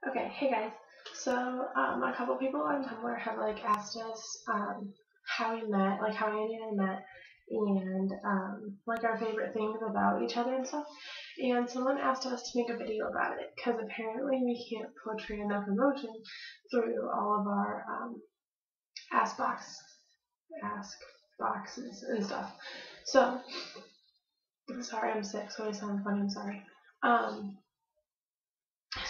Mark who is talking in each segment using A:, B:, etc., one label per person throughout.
A: Okay, hey guys. So, a couple people on Tumblr have asked us how we met, how Andy and I met, and our favorite things about each other and stuff. And someone asked us to make a video about it because apparently we can't portray enough emotion through all of our ask box, ask boxes and stuff. So, sorry, I'm sick, so I sound funny. I'm sorry.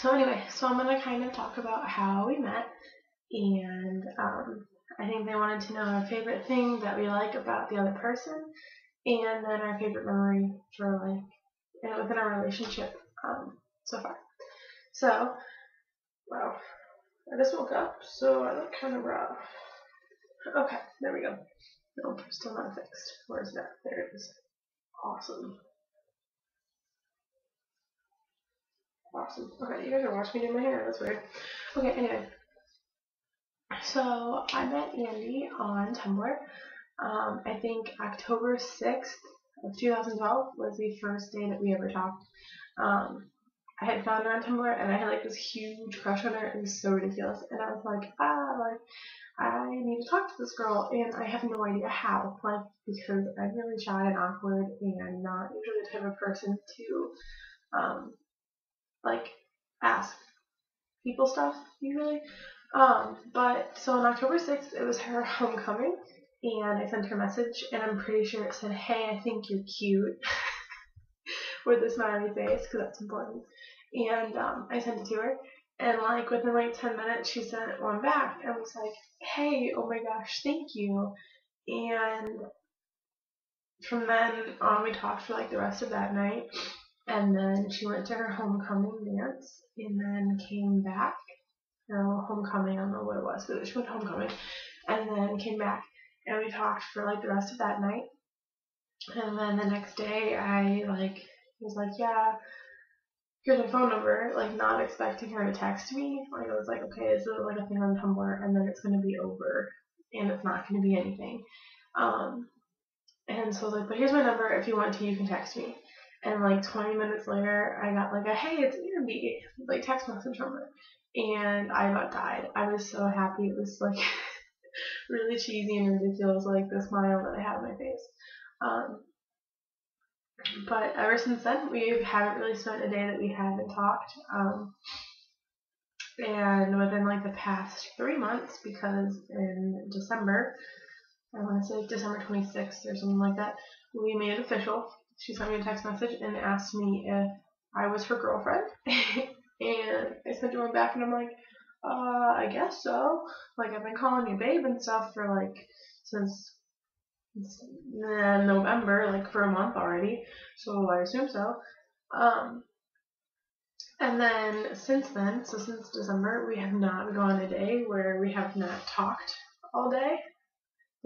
A: So anyway, I'm gonna kind of talk about how we met, and I think they wanted to know our favorite thing that we like about the other person, and then our favorite memory for within our relationship so far. So, wow, I just woke up, so I look kind of rough. Okay, there we go. Nope, still not fixed. Where's that? There it is. Awesome. Awesome. Okay, you guys are watching me do my hair. That's weird. Okay, anyway. So I met Andy on Tumblr. I think October 6th of 2012 was the first day that we ever talked. I had found her on Tumblr and I had this huge crush on her. It was so ridiculous. And I was like, I need to talk to this girl and I have no idea how. Because I'm really shy and awkward and not usually the type of person to ask people stuff usually. But so on October 6th, it was her homecoming, and I sent her a message, and I'm pretty sure it said, "Hey, I think you're cute," with a smiley face, because that's important. And I sent it to her, and within 10 minutes, she sent one back, and was like, "Hey, oh my gosh, thank you." And from then on, we talked for the rest of that night, and then she went to her homecoming dance, and then came back. Her homecoming, I don't know what it was, but she went to homecoming, and then came back, and we talked for the rest of that night. And then the next day, I was like, yeah, here's my phone number, not expecting her to text me. I was like, okay, this is a thing on Tumblr, and then it's gonna be over, and it's not gonna be anything. And so I was like, but here's my number. If you want to, you can text me. And 20 minutes later, I got a hey, it's Andy, text message from her. And I about died. I was so happy. It was really cheesy and ridiculous, the smile that I had on my face. But ever since then, we haven't really spent a day that we haven't talked. And within the past 3 months, because in December, I want to say December 26th or something like that, we made it official. She sent me a text message and asked me if I was her girlfriend. And I sent her one back and I'm like, I guess so. I've been calling you babe and stuff for since November, for a month already. So I assume so. And then since then, so since December, we have not gone a day where we have not talked all day.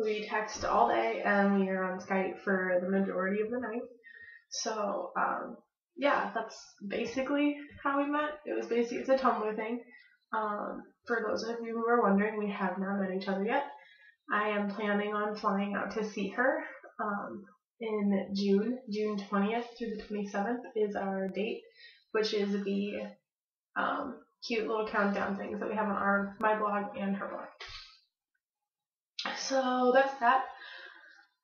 A: We text all day and we are on Skype for the majority of the night. So, yeah, that's basically how we met. It's a Tumblr thing. For those of you who are wondering, we have not met each other yet. I am planning on flying out to see her in June 20th through the 27th is our date, which is the cute little countdown things that we have on my blog and her blog. So that's that.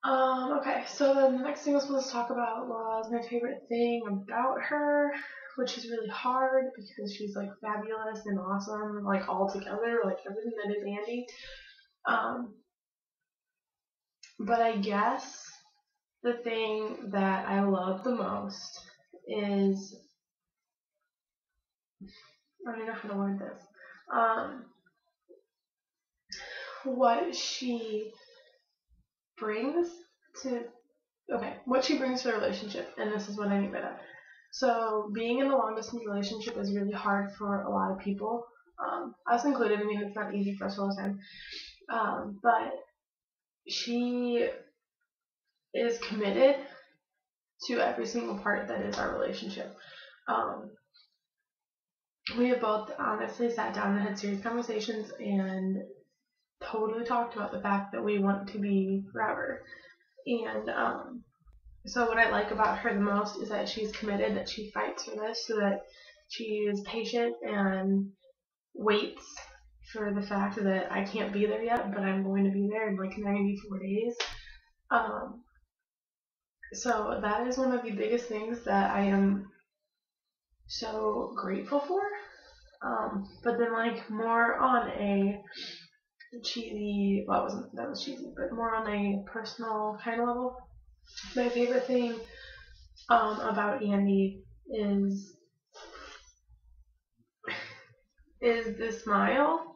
A: Okay, so the next thing I was supposed to talk about was my favorite thing about her, which is really hard because she's fabulous and awesome, all together, everything that is Andy. But I guess the thing that I love the most is, I don't know how to word this, what she brings to the relationship, and this is what I mean by that. So being in a long distance relationship is really hard for a lot of people, us included. I mean, it's not easy for us all the time, but she is committed to every single part that is our relationship. We have both honestly sat down and had serious conversations and totally talked about the fact that we want to be forever. And so what I like about her the most is that she's committed, that she fights for this, so that she is patient and waits for the fact that I can't be there yet, but I'm going to be there in like 94 days. So that is one of the biggest things that I am so grateful for. But then like more on a cheesy, well, that was cheesy, but more on a personal kind of level. My favorite thing about Andy is the smile.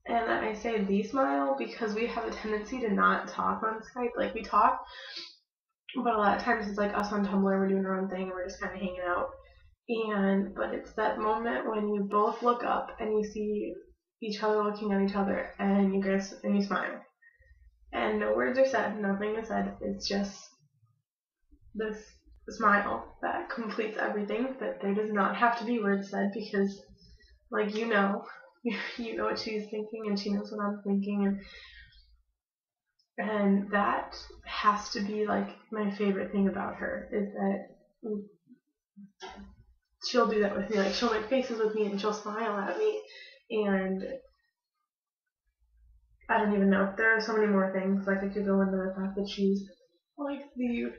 A: And I say the smile because we have a tendency to not talk on Skype. Like, we talk, but a lot of times it's like us on Tumblr, we're doing our own thing, and we're just kind of hanging out. But it's that moment when you both look up and you see each other looking at each other, and you smile. And no words are said, nothing is said. It's just this smile that completes everything. That there does not have to be words said because, like, you know what she's thinking, and she knows what I'm thinking, and that has to be like my favorite thing about her, is that she'll do that with me. Like, she'll make faces with me and she'll smile at me, and I don't even know. There are so many more things. Like, I could go into the fact that she's like the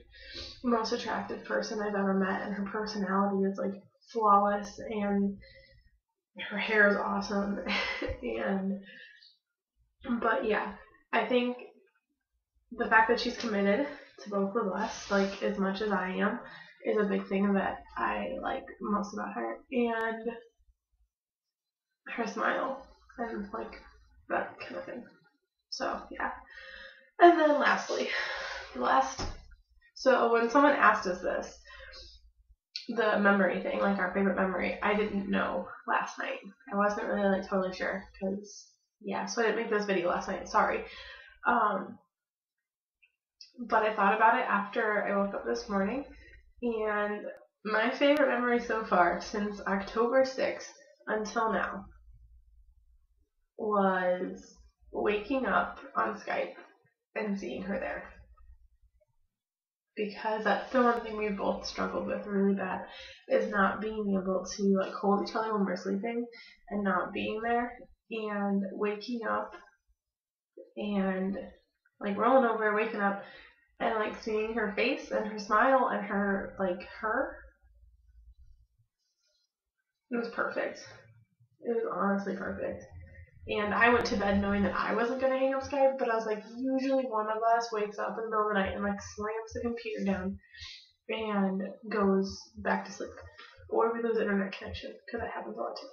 A: most attractive person I've ever met, and her personality is like flawless, and her hair is awesome. But yeah, I think the fact that she's committed to both of us, like as much as I am, is a big thing that I like most about her, and her smile, and like that kind of thing. So yeah. And then lastly, so when someone asked us this, the memory thing, like our favorite memory, I didn't know last night. I wasn't really like totally sure, because yeah, so I didn't make this video last night, sorry. But I thought about it after I woke up this morning, and my favorite memory so far since October 6th until now was waking up on Skype and seeing her there. Because that's the one thing we've both struggled with really bad, is not being able to like hold each other when we're sleeping, and not being there, and waking up and like rolling over, waking up, and like seeing her face and her smile and her it was perfect. It was honestly perfect. And I went to bed knowing that I wasn't going to hang up Skype, but I was like, usually one of us wakes up in the middle of the night and like slams the computer down and goes back to sleep. Or we lose internet connection, because that happens a lot too.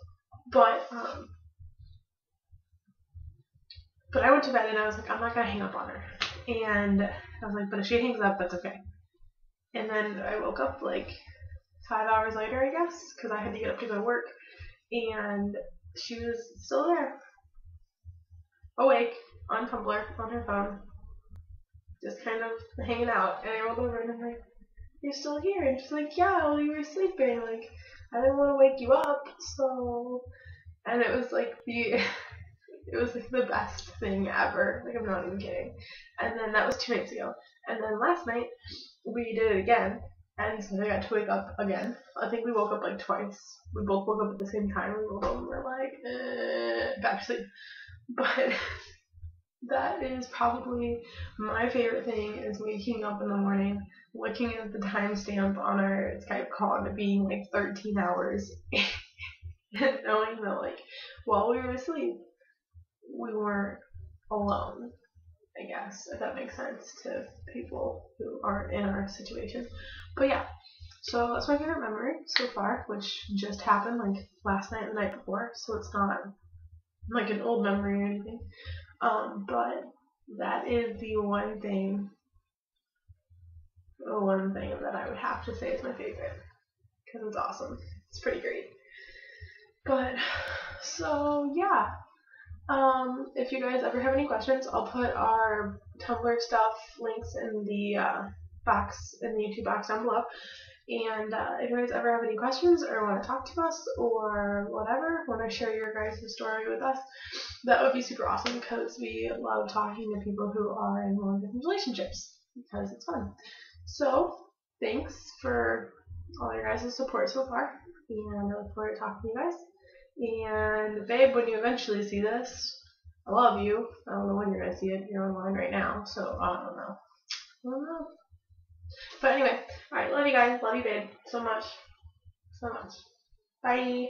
A: But I went to bed and I was like, I'm not going to hang up on her. And I was like, but if she hangs up, that's okay. And then I woke up like 5 hours later, I guess, because I had to get up to go to work. And she was still there, awake, on Tumblr, on her phone, just kind of hanging out. And I rolled over and I'm like, you're still here? And she's like, yeah, well, you were sleeping. Like, I didn't want to wake you up, so. And it was like the best thing ever. Like, I'm not even kidding. And then that was 2 nights ago. And then last night, we did it again. And so I got to wake up again. I think we woke up like twice. We both woke up at the same time. We woke up and we're like, back to sleep. But that is probably my favorite thing, is waking up in the morning, looking at the timestamp on our Skype call and it being like 13 hours, and knowing that like while we were asleep, we weren't alone, I guess, if that makes sense to people who aren't in our situation. But yeah, so that's my favorite memory so far, which just happened like last night and the night before, so it's not like an old memory or anything. But that is the one thing that I would have to say is my favorite, because it's awesome. It's pretty great. But so yeah, if you guys ever have any questions, I'll put our Tumblr stuff links in the box, in the YouTube box down below. And if you guys ever have any questions or want to talk to us or whatever, want to share your guys' story with us, that would be super awesome, because we love talking to people who are in long-distance relationships, because it's fun. So thanks for all your guys' support so far, and I look forward to talking to you guys. And babe, when you eventually see this, I love you. I don't know when you're gonna see it. You're online right now, so I don't know. I don't know. But anyway, alright, love you guys. Love you, babe. So much. So much. Bye.